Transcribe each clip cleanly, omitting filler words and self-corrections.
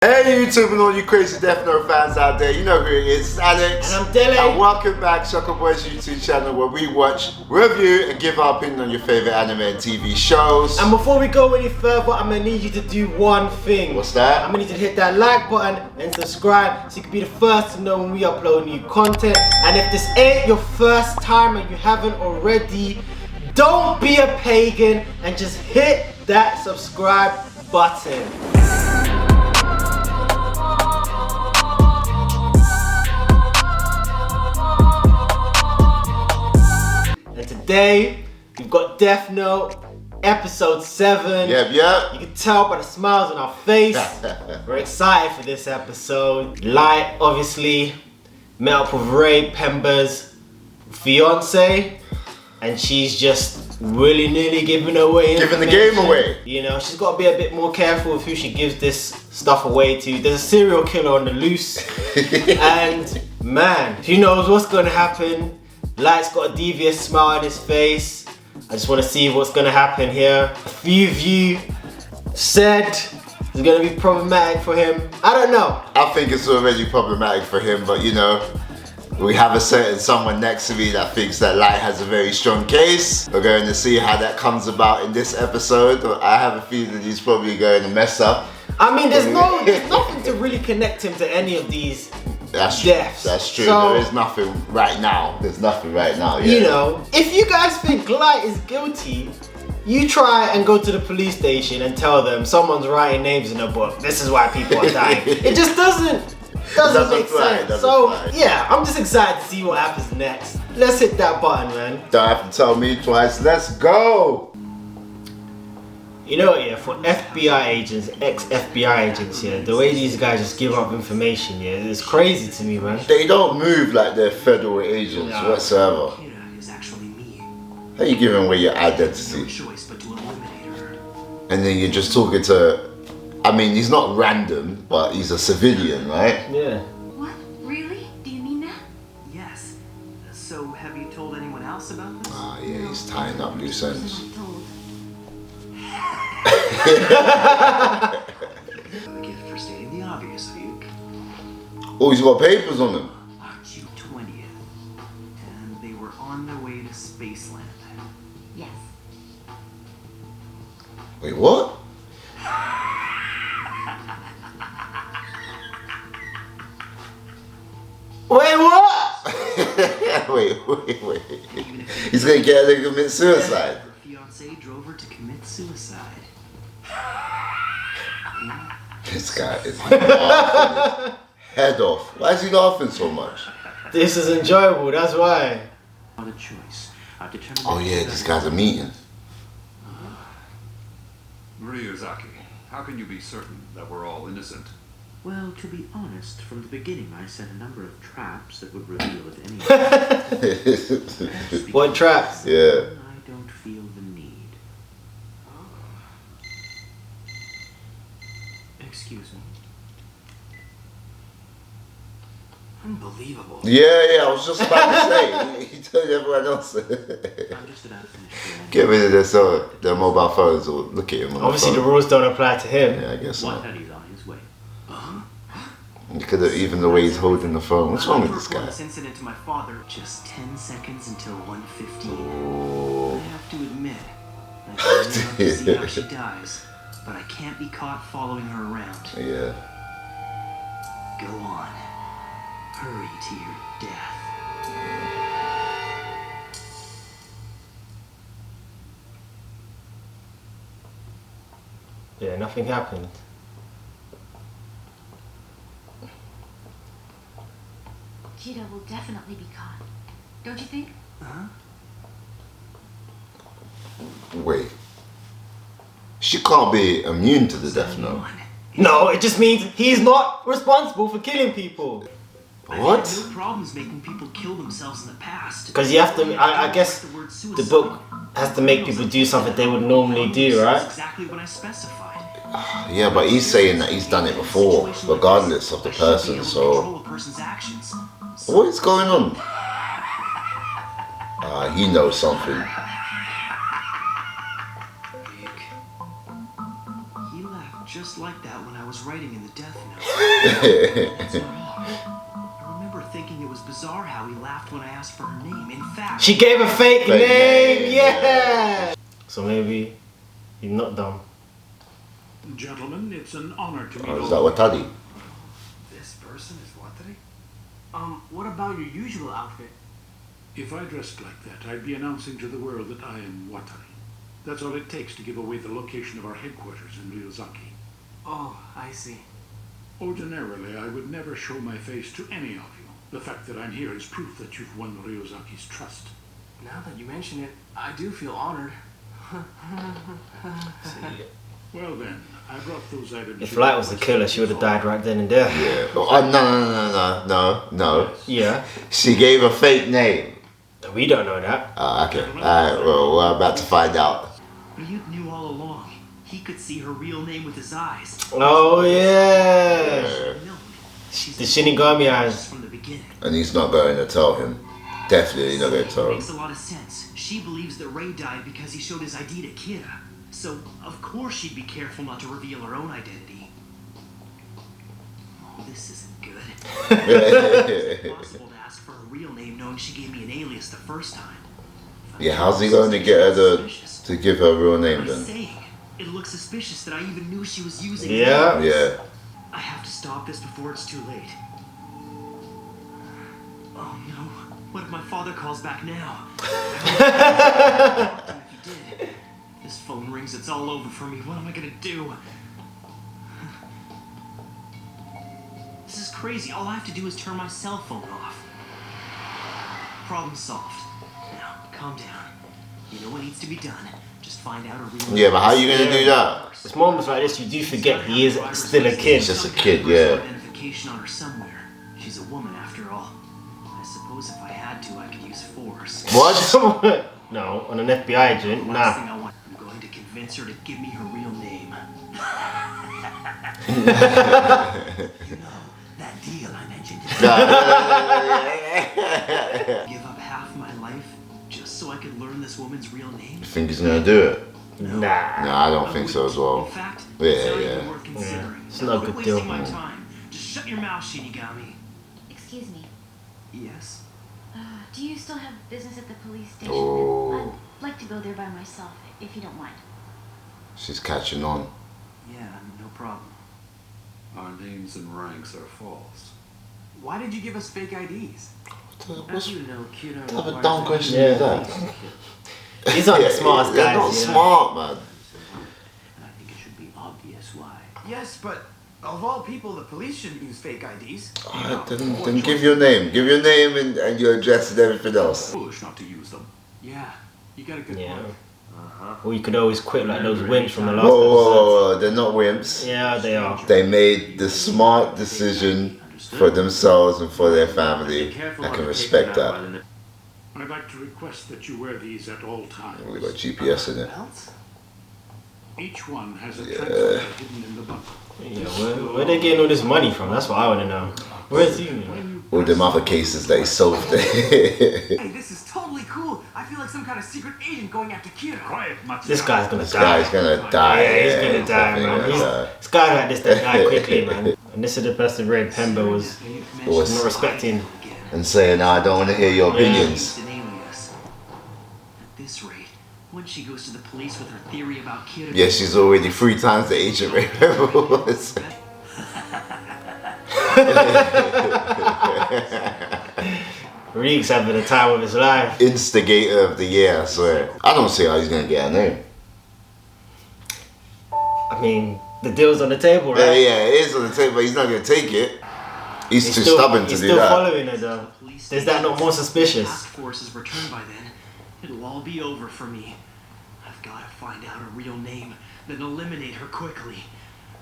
Hey YouTube and all you crazy Death Note fans out there, you know who it is, it's Alex. And I'm Dele. And welcome back to Shocker Boys YouTube channel where we watch, review and give our opinion on your favourite anime and TV shows. And before we go any further, I'm going to need you to do one thing. What's that? I'm going to need you to hit that like button and subscribe so you can be the first to know when we upload new content. And if this ain't your first time and you haven't already, don't be a pagan and just hit that subscribe button. And today, we've got Death Note, episode 7. Yep. You can tell by the smiles on our face. We're excited for this episode. Light, obviously, met up with Ray, Pemba's fiance, and she's just willy-nilly giving away Giving the game away. You know, she's got to be a bit more careful with who she gives this stuff away to. There's a serial killer on the loose. And man, who knows what's going to happen. Light's got a devious smile on his face. I just want to see what's going to happen here. A few of you said it's going to be problematic for him. I don't know. I think it's already problematic for him, but you know, we have a certain someone next to me that thinks that Light has a very strong case. We're going to see how that comes about in this episode. I have a feeling he's probably going to mess up. I mean, there's nothing to really connect him to any of these deaths. That's true. So, there is nothing right now. There's nothing right now. Yeah. You know, if you guys think Light is guilty, you try and go to the police station and tell them someone's writing names in a book. This is why people are dying. It just doesn't make sense. So yeah, I'm just excited to see what happens next. Let's hit that button, man. Don't have to tell me twice. Let's go. You know, yeah, for FBI agents, ex-FBI agents, yeah, the way these guys just give up information, yeah, it's crazy to me, man. They don't move like they're federal agents whatsoever. How you giving away your identity? And then you're just talking to, I mean, he's not random, but he's a civilian, right? Yeah. What? Really? Do you mean that? Yes. So, have you told anyone else about this? Oh yeah, he's tying up loose ends. I'm told. A gift for stating the obvious, Luke. Oh, he's got papers on him. June 20th. And they were on their way to Spaceland. Yes. Wait, what? Wait, what? wait. He's gonna get her to commit suicide. Her fiance drove her to commit suicide. This guy is laughing his head off. Why is he laughing so much? This is enjoyable, that's why. Not a choice. I've determined Oh yeah, these guys are meeting. Ryuzaki, how can you be certain that we're all innocent? Well, to be honest, from the beginning I set a number of traps that would reveal if any. What traps? Yeah. I don't feel the need. Excuse me. Unbelievable. Yeah, I was just about to say. He told everyone else. I'm just about to finish. Get rid of their mobile phones or look at him on Obviously, the the phone. rules don't apply to him. Yeah, I guess One so. Teddy's on his way. You could have, even the way he's holding the phone. What's wrong with this Report guy? this incident to my father. Just 10 seconds until 1:15. I have to admit, I can't wait to see how she dies, but I can't be caught following her around. Yeah. Go on. Hurry to your death. Yeah, nothing happened. Cheetah will definitely be caught. Don't you think? Huh? Wait. She can't be immune to the death note. No, it just means he's not responsible for killing people. What? I've had no problems making people kill themselves in the past. Because you have to, I guess the book has to make people do something they would normally do, right? Exactly what I specified. Yeah, but he's saying that he's done it before, regardless of the person, so... What is going on? He knows something. He laughed just like that when I was writing in the death note. That's wrong. I remember thinking it was bizarre how he laughed when I asked for her name. In fact, She gave a fake name, name, yeah! So maybe he's not dumb. Gentlemen, it's an honor to meet Oh, is all that Watadi? This person is Watari? what about your usual outfit? If I dressed like that, I'd be announcing to the world that I am Watari. That's all it takes to give away the location of our headquarters in Ryozaki. Oh, I see. Ordinarily, I would never show my face to any of you. The fact that I'm here is proof that you've won Ryozaki's trust. Now that you mention it, I do feel honored. Well then, I brought those items. If Light was the killer, she would have died right then and there. Yeah. Oh, no. Yeah. She gave a fake name. We don't know that. Okay. Alright, well, we're about to find out. Ryuk knew all along. He could see her real name with his eyes. Oh yeah. No, The Shinigami eyes. from the beginning. And he's not going to tell him. Definitely not going to tell him. Makes a lot of sense. She believes that Ray died because he showed his ID to Kira. So, of course she'd be careful not to reveal her own identity. Oh, this isn't good. It's impossible to ask for her real name knowing she gave me an alias the first time. Yeah, how's he going to get her to give her real name I'm then? saying, it looks suspicious that I even knew she was using Yeah. names. Yeah. I have to stop this before it's too late. Oh no, what if my father calls back now? If he did, this phone rings, it's all over for me. What am I gonna do? This is crazy. All I have to do is turn my cell phone off. Problem solved. Now, calm down. You know what needs to be done. Just find out a real Yeah, but how are you going to do that? It's moments like this you do forget he is still a kid. He's just a kid, yeah. Identification on her somewhere. She's a woman after all. I suppose if I had to, I could use force. What? No, on an FBI agent, Last thing nah. I want, I'm going to convince her to give me her real name. You know, that deal I mentioned. Give up half my life just so I could learn this woman's real name? You think he's going to do it? Nah. No, I don't think so as well. In fact, Yeah, it's not yeah. even worth considering. It's not a Quit good deal. wasting my time. Just shut your mouth, Shinigami. Excuse me. Yes. Do you still have business at the police station? Oh. I'd like to go there by myself, if you don't mind. She's catching on. Yeah, no problem. Our names and ranks are false. Why did you give us fake IDs? What's you know, Kira what type of dumb question Yeah. is that? These aren't the smartest They're guys. not you know. smart, man. And I think it should be obvious why. Yes, but of all people, the police shouldn't use fake IDs. Alright, then give your name. Give your name and your address and everything else. Foolish not to use them. Yeah, you got a good Yeah. point. Or you could always quit like those wimps from the last Whoa, episode. whoa, they're not wimps. Yeah, they are. They made the smart decision for themselves and for their family. I can respect that. I'd like to request that you wear these at all times. We got GPS in it. Belts? Each one has a Yeah. transmitter hidden in the buckle. Yeah, where they getting all this money from? That's what I want to know. Where's he? All them other cases that he solved. Hey, this is totally cool. I feel like some kind of secret agent going after Kira. Quiet, Matsuda. This guy's gonna This die. guy's gonna die. Yeah, he's gonna die, definitely man. gonna die. This guy like this that die quickly, man. And this is the person Red Pemba was not respecting. And saying, no, I don't want to hear your opinions. An alias. At this rate, when she goes to the police with her theory about Kira... Yeah, she's already 3 times the agent Ray Pemba was. Reek's having the time of his life. Instigator of the year, I swear. I don't see how he's gonna get a name. I mean, the deal's on the table, Yeah, right? yeah, it is on the table, but he's not gonna take it. He's too stubborn to he's do still that. following her though. Is that not more suspicious? Task force is returned by then. It'll all be over for me. I've got to find out her real name, then eliminate her quickly.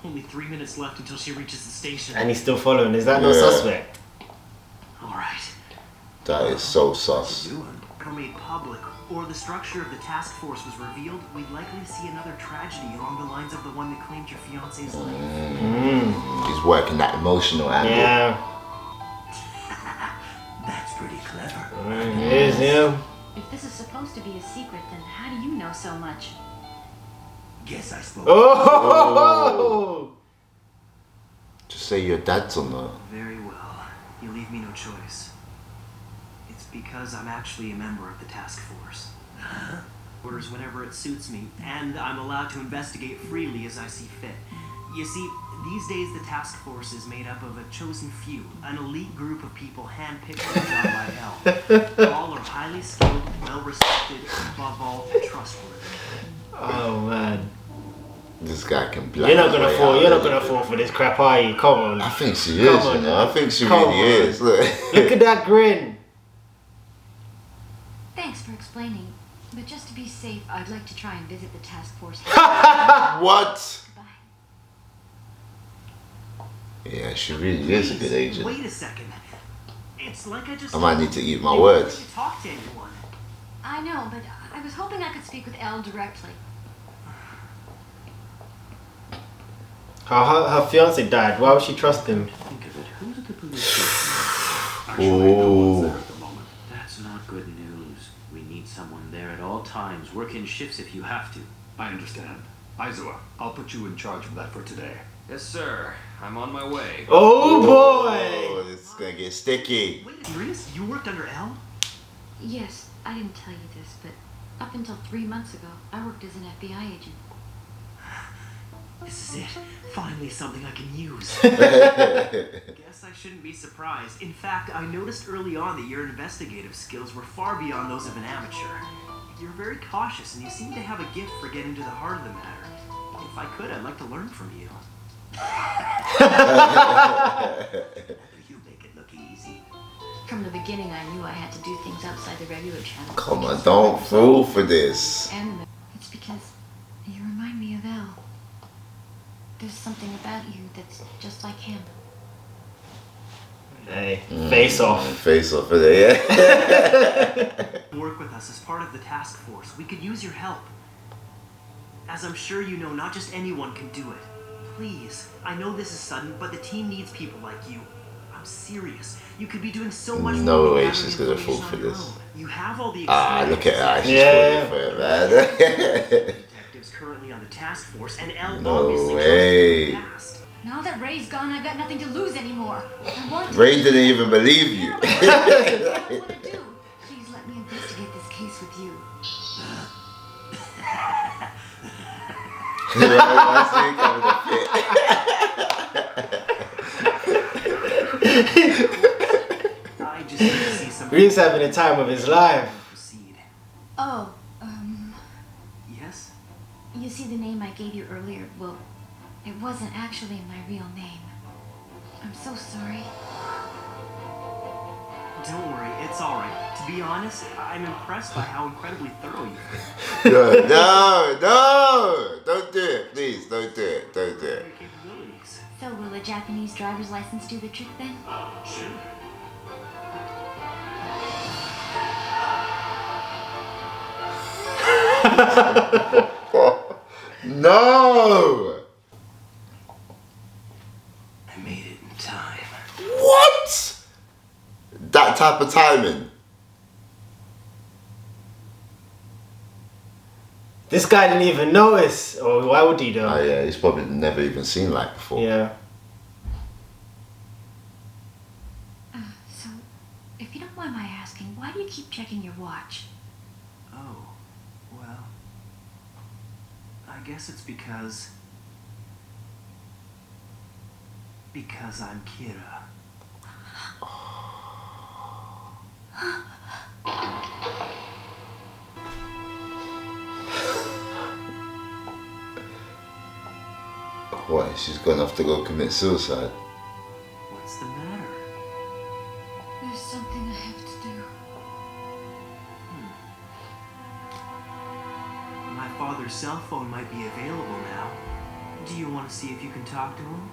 Only 3 minutes left until she reaches the station. And he's still following. Is that no Yeah. suspect? All right. That is so sus. Were made public, or the structure of the task force was revealed, we'd likely see another tragedy along the lines of the one that claimed your fiance's life. He's working that emotional angle. Yeah. That's pretty clever. It is, yeah. If this is supposed to be a secret, then how do you know so much? Guess I spoke. Oh! Just say your dad's or not. Very well. You leave me no choice. It's because I'm actually a member of the task force. Orders whenever it suits me, and I'm allowed to investigate freely as I see fit. You see, these days the task force is made up of a chosen few, an elite group of people handpicked for the job by L. All are highly skilled, well-respected, and above all, trustworthy. Oh man. This guy can black. You're not gonna fall for this crap, are you? Come on. I think she is, on, you know. I think she Come really on. is. Look. Look at that grin. Thanks for explaining. But just to be safe, I'd like to try and visit the task force. What? Goodbye. Yeah, she really is a good agent. Wait a second. It's like I just. I might need to eat my You words. didn't talk to anyone. I know, but I was hoping I could speak with Elle directly. Her fiance died. Why would she trust him? Think of it. Who's at the police station? Actually, no one's there at the moment. That's not good news. We need someone there at all times. Work in shifts if you have to. I understand. Aizawa, I'll put you in charge of that for today. Yes, sir. I'm on my way. Oh Oh, boy! this is gonna get sticky. Wait, serious? You worked under L? Yes, I didn't tell you this, but up until 3 months ago, I worked as an FBI agent. This is it. Finally something I can use. Guess I shouldn't be surprised. In fact, I noticed early on that your investigative skills were far beyond those of an amateur. You're very cautious and you seem to have a gift for getting to the heart of the matter. If I could, I'd like to learn from you. You make it look easy. From the beginning, I knew I had to do things outside the regular channel. Come on, don't fool for this. And it's because you remind me of Elle. There's something about you that's just like him. Hey, face off. Face off of there, yeah. Work with us as part of the task force. We could use your help. As I'm sure you know, not just anyone can do it. Please, I know this is sudden, but the team needs people like you. I'm serious. You could be doing so much more. No than way gathering she's gonna fall information for on your this. own. You have all the Ah, look at her. She's Yeah. falling for it, man. detectives currently on the task force, and Elle No obviously way. trusted in the past. Now that Ray's gone, I've got nothing to lose anymore. I want to. Ray didn't even believe you. What do I want to do? Please let me investigate this case with you. I just need to see some. Reed's having the time of his life. Proceed. Oh, Yes? you see the name I gave you earlier? Well, it wasn't actually my real name. I'm so sorry. Don't worry, it's alright. To be honest, I'm impressed by how incredibly thorough you've been. No, don't do it, please, don't do it, don't do it. Your capabilities. So will a Japanese driver's license do the trick then? Sure. No! I made it in time. What? That type of timing. This guy didn't even notice. Or why would he though? Oh yeah, he's probably never even seen light before. Yeah. So, if you don't mind my asking, why do you keep checking your watch? Oh, well. I guess it's because I'm Kira. Why? She's gonna have to go commit suicide. What's the matter? There's something I have to do. My father's cell phone might be available now. Do you want to see if you can talk to him?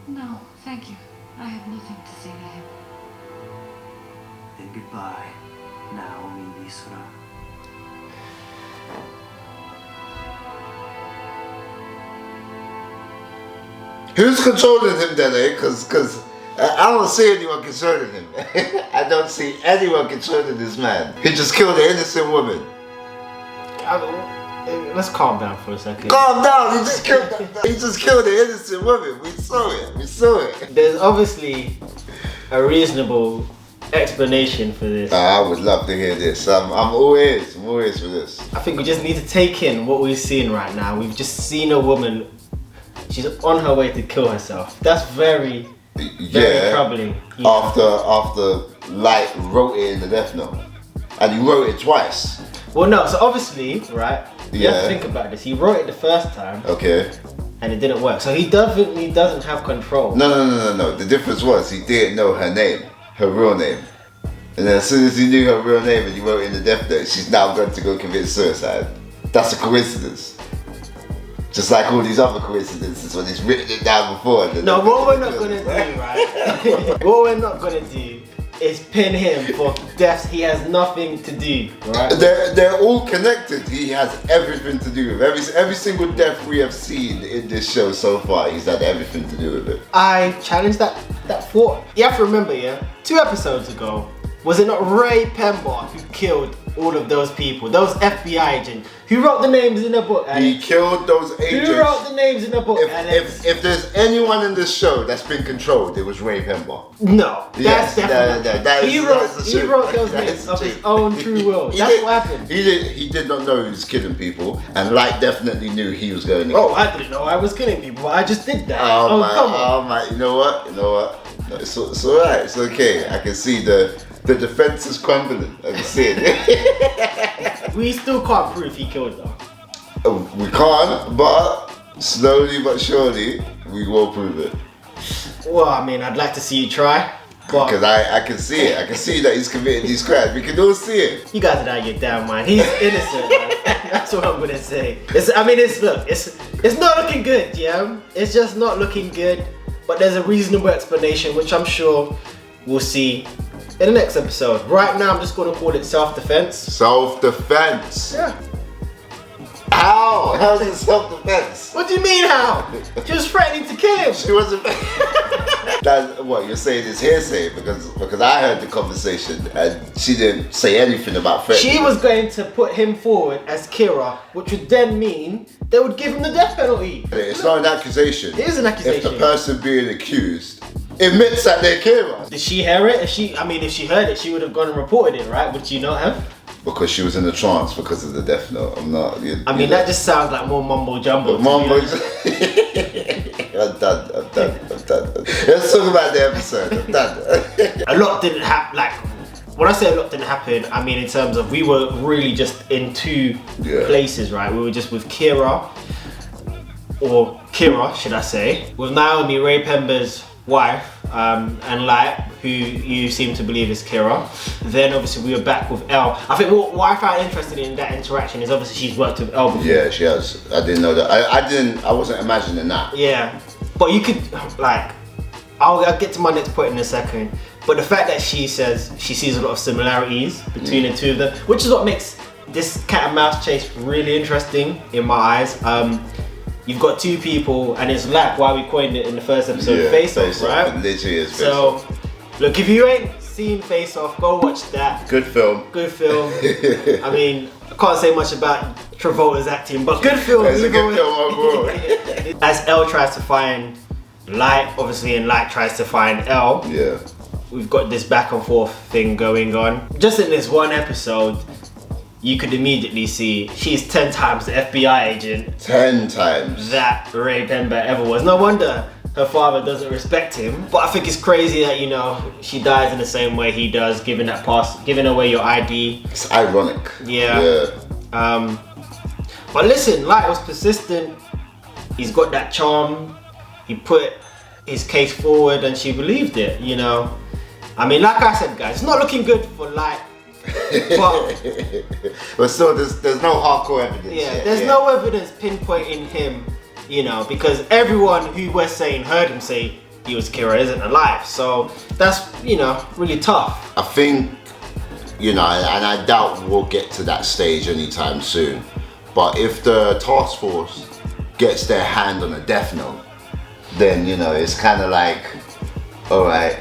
No, thank you. I have nothing to say to him. Then goodbye, Naomi Misura. Who's controlling him then, eh? Because I don't see anyone controlling him. I don't see anyone controlling this man. He just killed an innocent woman. let's calm down for a second. Calm down. He just killed the innocent woman. We saw it. There's obviously a reasonable explanation for this. I would love to hear this. I'm all ears for this. I think we just need to take in what we're seeing right now. We've just seen a woman. She's on her way to kill herself. That's very troubling. After Light wrote it in the Death Note, and he wrote it twice. Well, no. So obviously, right? You have to think about this. He wrote it the first time. Okay. And it didn't work. So he doesn't have control. No. The difference was he didn't know her name, her real name. And then as soon as he knew her real name and he wrote it in the Death Note, she's now going to go commit suicide. That's a coincidence. Just like all these other coincidences when he's written it down before. No, what we're not gonna do, right? What we're not gonna do is pin him for deaths he has nothing to do, right? They're all connected. He has everything to do with every single death we have seen in this show so far. He's had everything to do with it. I challenge that thought. You have to remember, 2 episodes ago, was it not Ray Pemba who killed all of those people, those FBI agents? Who wrote the names in the book, Alex? He killed those agents. Who wrote the names in the book, Alex? If there's anyone in this show that's been controlled, it was Ray Pemba. No, Yes, that's definitely. He wrote those That names is of true. his own true will. That's what happened. He did not know he was killing people, and Light definitely knew he was going to Oh, I didn't know I was killing people. I just did that. Oh my, come on. oh my, you know what? No, it's alright, it's okay. I can see the defense is crumbling. I can see it. We still can't prove he killed her. We can't, but slowly but surely we will prove it. Well, I mean, I'd like to see you try. But Because I can see it. I can see that he's committing these crimes. We can all see it. you guys are out of your damn mind. He's innocent, man. That's what I'm gonna say. It's not looking good, yeah. It's just not looking good. But there's a reasonable explanation, which I'm sure we'll see in the next episode. Right now, I'm just gonna call it self-defense. Self-defense. Yeah. How? How's it self-defense? What do you mean how? She was threatening to kill him. She wasn't. That's what you're saying is hearsay because I heard the conversation and she didn't say anything about threatening. She was going to put him forward as Kira, which would then mean they would give him the death penalty. It's not an accusation. It is an accusation. If the person being accused admits that they're Kira. Did she hear it? If she heard it, she would have gone and reported it, right? Would she not have? Because she was in a trance because of the Death Note. I'm not. That just sounds like more mumbo jumbo. Mumbo. I'm done. Let's talk about the episode. I'm done. A lot didn't happen. Like, when I say a lot didn't happen, I mean in terms of we were really just in 2 places, right? We were just with Kira, or Kira, should I say, with Naomi, Ray Pemba's wife, and Light, who you seem to believe is Kira. Then obviously we were back with Elle. I think what I found interesting in that interaction is obviously she's worked with Elle before. Yeah, she has. I didn't know that. I wasn't imagining that. Yeah, but you could I'll get to my next point in a second. But the fact that she says she sees a lot of similarities between the two of them, which is what makes this cat and mouse chase really interesting in my eyes. You've got 2 people, and it's like why we coined it in the first episode, Face Off, right? It literally is Face So, Off. look, if you ain't seen Face Off, go watch that. Good film. Good film. I mean, I can't say much about Travolta's acting, but good film. It's a good film overall. As Elle tries to find Light, obviously, and Light tries to find Elle. Yeah. We've got this back and forth thing going on. Just in this one episode, you could immediately see she's 10 times the FBI agent 10 times that Ray Pemba ever was. No wonder her father doesn't respect him. But I think it's crazy that, she dies in the same way he does, giving away your ID. It's ironic. Yeah. But listen, Light was persistent. He's got that charm. He put his case forward and she believed it, I mean, like I said, guys, it's not looking good for Light. But still, there's no hardcore evidence. Yeah, there's no evidence pinpointing him, because everyone who we're saying heard him say he was Kira isn't alive. So that's, really tough. I think, and I doubt we'll get to that stage anytime soon. But if the task force gets their hand on a Death Note, then, it's kind of like, all right,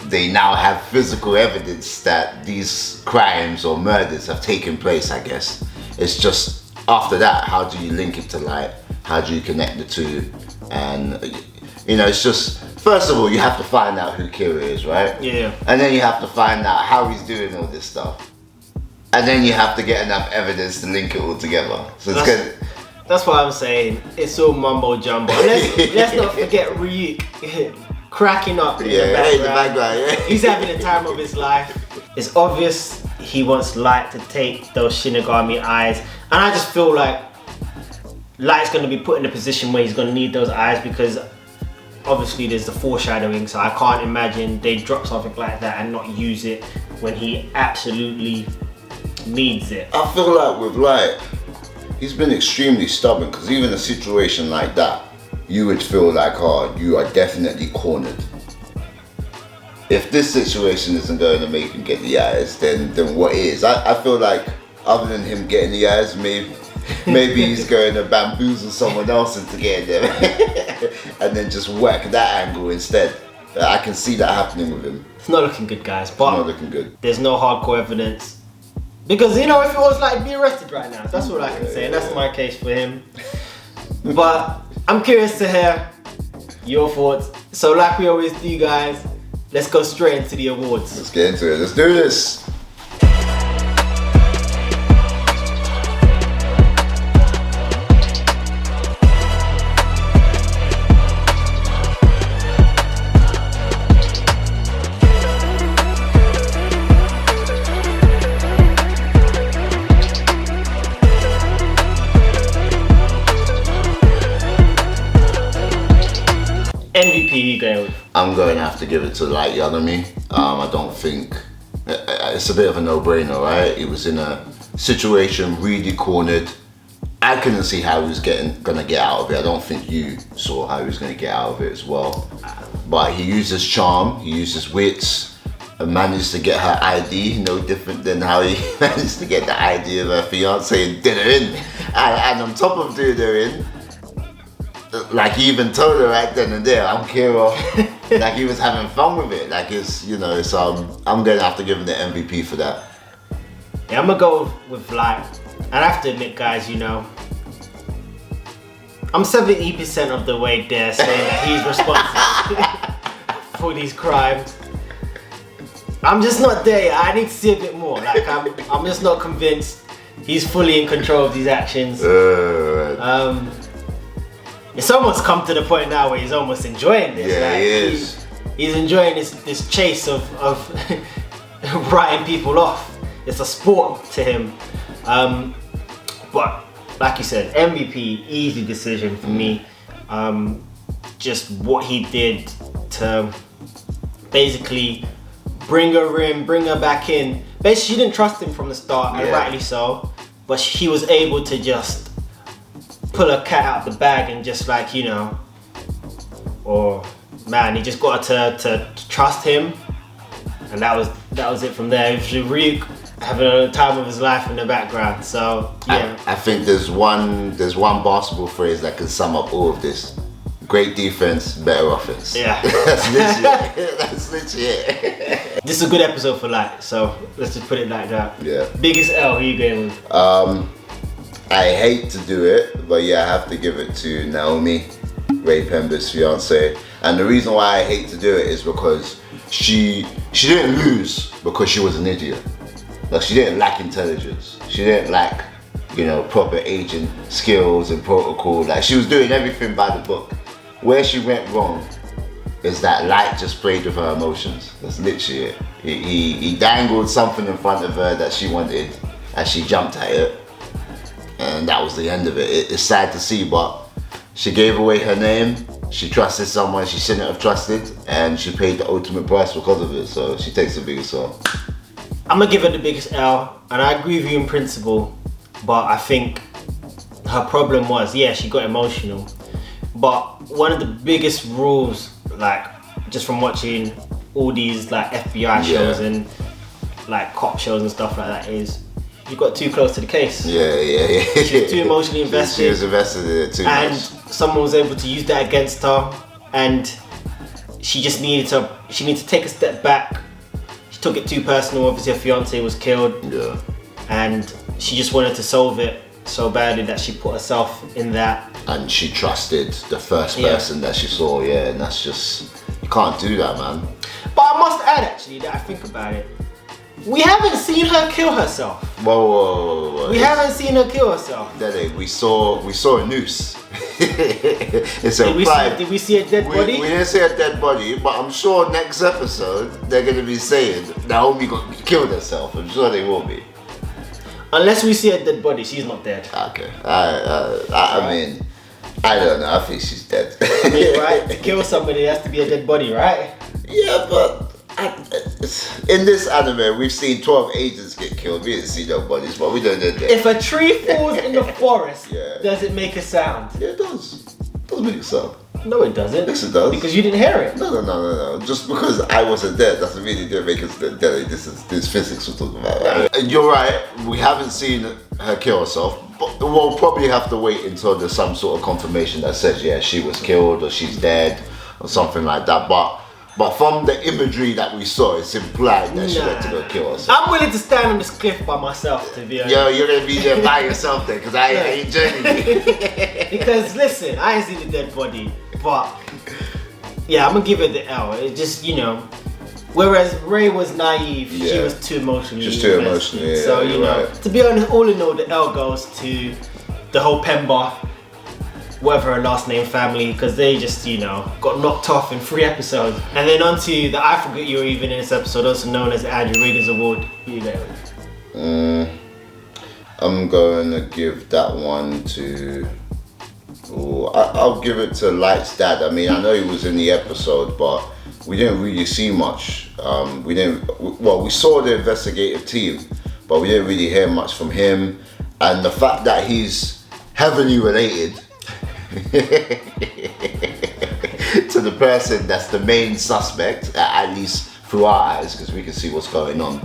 they now have physical evidence that these crimes or murders have taken place, I guess. It's just after that, how do you link it to light? How do you connect the two? And you know, it's just, first of all, you have to find out who Kira is, right? Yeah. And then you have to find out how he's doing all this stuff. And then you have to get enough evidence to link it all together. So it's good. That's what I'm saying. It's all mumbo jumbo. Let's not forget Ryuk cracking up in the background. Yeah. He's having the time of his life. It's obvious he wants Light to take those Shinigami eyes. And I just feel like Light's going to be put in a position where he's going to need those eyes, because obviously there's the foreshadowing, so I can't imagine they drop something like that and not use it when he absolutely needs it. I feel like with Light, he's been extremely stubborn, because even a situation like that, you would feel like, oh, you are definitely cornered. If this situation isn't going to make him get the eyes, then what is? I feel like other than him getting the eyes, maybe he's going to bamboozle someone else into getting them and then just work that angle instead. I can see that happening with him. It's not looking good, guys, but it's not looking good. There's no hardcore evidence. Because, you know, if it was like, be arrested right now, that's what I can say, and that's my case for him. But I'm curious to hear your thoughts. So like we always do, guys, let's go straight into the awards. Let's get into it. Let's do this. MVP, you go with? I'm going to have to give it to Light Yagami. I don't think it's a bit of a no-brainer, right? He was in a situation really cornered. I couldn't see how he was gonna get out of it. I don't think you saw how he was gonna get out of it as well. But he used his charm, he used his wits, and managed to get her ID, no different than how he managed to get the ID of her fiance and did her in. And on top of doing her in, like he even told her right then and there, I'm Kira. Like he was having fun with it. Like it's, you know, it's I'm gonna have to give him the MVP for that. Yeah, I'm gonna go with Light. And I have to admit, guys, you know, I'm 70% of the way there saying that he's responsible for these crimes. I'm just not there yet. I need to see a bit more. Like I'm just not convinced he's fully in control of these actions. It's almost come to the point now where he's almost enjoying this. Yeah, like, he is. He's enjoying this chase of writing people off. It's a sport to him. But like you said, MVP, easy decision for me. Just what he did to basically bring her in, bring her back in. Basically, she didn't trust him from the start, and rightly so. But he was able to just pull a cat out the bag and just like, you know, or man, he just got her to trust him, and that was it from there. It was Ryuk having a time of his life in the background. So yeah, I think there's one basketball phrase that can sum up all of this: great defense, better offense. Yeah. That's literally it. That's literally it. This is a good episode for Light, so let's just put it like that. Yeah. Biggest L, who you going with? I hate to do it, but yeah, I have to give it to Naomi, Ray Pember's fiance. And the reason why I hate to do it is because she didn't lose because she was an idiot. Like, she didn't lack intelligence. She didn't lack, you know, proper agent skills and protocol. Like, she was doing everything by the book. Where she went wrong is that Light just played with her emotions. That's literally it. He dangled something in front of her that she wanted, and she jumped at it. And that was the end of it. It's sad to see, but she gave away her name. She trusted someone she shouldn't have trusted, and she paid the ultimate price because of it. So she takes the biggest L. I'm gonna give her the biggest L, and I agree with you in principle, but I think her problem was, yeah, she got emotional, but one of the biggest rules, like just from watching all these like FBI shows and like cop shows and stuff like that, is you got too close to the case. Yeah. She was too emotionally invested. She was invested in it too much. And someone was able to use that against her, and she just needed to take a step back. She took it too personal. Obviously her fiance was killed. Yeah. And she just wanted to solve it. so badly that she put herself in that. And she trusted the first person that she saw, and that's just, you can't do that, man. But I must add, actually, that I think about it, we haven't seen her kill herself. Whoa. We haven't seen her kill herself. Dele, we saw a noose. It's implied. Did we see a dead body? We didn't see a dead body, but I'm sure next episode they're gonna be saying Naomi killed herself. I'm sure they will be. Unless we see a dead body, she's not dead. Okay. I mean, I don't know. I think she's dead. Yeah, right? To kill somebody, it has to be a dead body, right? Yeah, but in this anime, we've seen 12 agents get killed. We didn't see no bodies, but we don't know that. If a tree falls in the forest, Yeah. does it make a sound? Yeah, it does. It does make a sound. No, it doesn't. Yes, it does. Because you didn't hear it. No. Just because I wasn't there doesn't mean it didn't make us dead. This physics we're talking about. Right? And you're right. We haven't seen her kill herself. But we'll probably have to wait until there's some sort of confirmation that says, yeah, she was killed or she's dead or something like that. But from the imagery that we saw, it's implied that she went to go kill herself. I'm willing to stand on this cliff by myself, to be honest. Yo, you're gonna be there by yourself then, because I ain't joining you. Because listen, I ain't seen the dead body, but yeah, I'm gonna give it the L. It just, whereas Ray was naive, she was too emotionally Just too invested. emotional, yeah. So, Right. to be honest, all in all, the L goes to the whole Pemba, whatever her last name family, because they just, got knocked off in 3 episodes. And then onto the I Forgot You Were Even in this episode, also known as the Andrew Wiggins Award. Who you going with? I'm going to give that one to... I'll give it to Light's dad. I mean, I know he was in the episode, but we didn't really see much. We saw the investigative team, but we didn't really hear much from him. And the fact that he's heavily related to the person that's the main suspect, at least through our eyes, because we can see what's going on,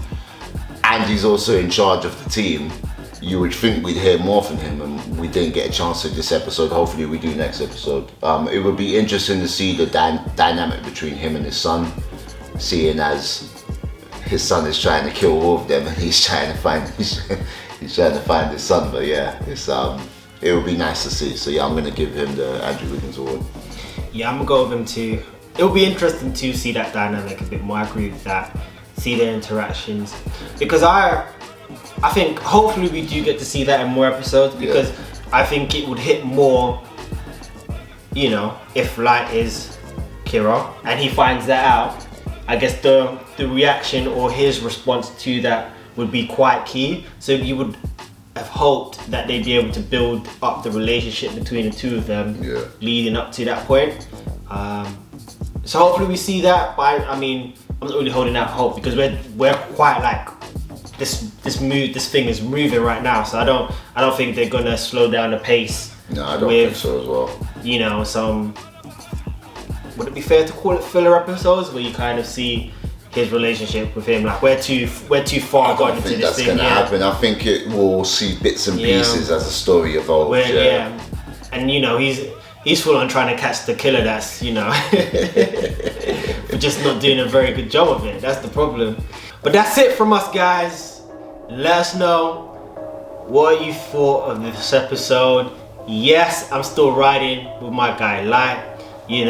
and he's also in charge of the team, you would think we'd hear more from him, and we didn't get a chance to this episode. Hopefully we do next episode. It would be interesting to see the dynamic between him and his son, seeing as his son is trying to kill all of them and he's trying to find his son. But yeah, it would be nice to see. So yeah, I'm gonna give him the Andrew Wiggins Award. Yeah, I'm gonna go with him too. It'll be interesting to see that dynamic a bit more. I agree with that. See their interactions, because I think hopefully we do get to see that in more episodes, because I think it would hit more, if Light is Kira and he finds that out. I guess the reaction or his response to that would be quite key. So you would have hoped that they'd be able to build up the relationship between the two of them leading up to that point. So hopefully we see that, but I'm not really holding out hope, because we're quite like this thing is moving right now. So I don't think they're gonna slow down the pace. No, I don't think so as well. Some, would it be fair to call it filler episodes where you kind of see his relationship with him, like we're too far gone into this thing. That's gonna happen. I think it will see bits and pieces as the story evolves. And he's full on trying to catch the killer that's but just not doing a very good job of it. That's the problem. But that's it from us, guys. Let us know what you thought of this episode. Yes, I'm still riding with my guy Light. You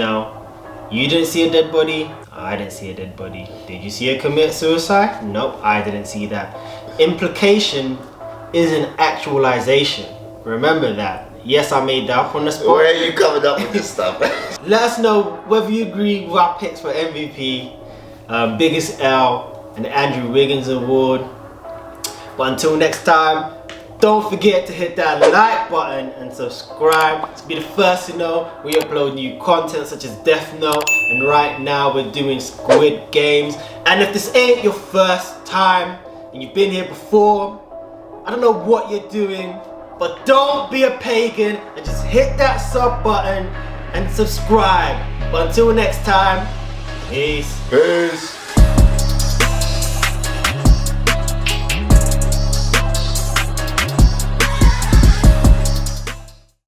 didn't see a dead body. I didn't see a dead body. Did you see her commit suicide? Nope, I didn't see that. Implication is an actualization. Remember that. Yes, I made that up on the spot. Where are you coming up with this stuff? Let us know whether you agree with our picks for MVP, Biggest L, and the Andrew Wiggins Award. But until next time, don't forget to hit that like button and subscribe to be the first to know we upload new content such as Death Note, and right now we're doing Squid Games. And if this ain't your first time and you've been here before, I don't know what you're doing, but don't be a pagan and just hit that sub button and subscribe. But until next time, peace. Peace.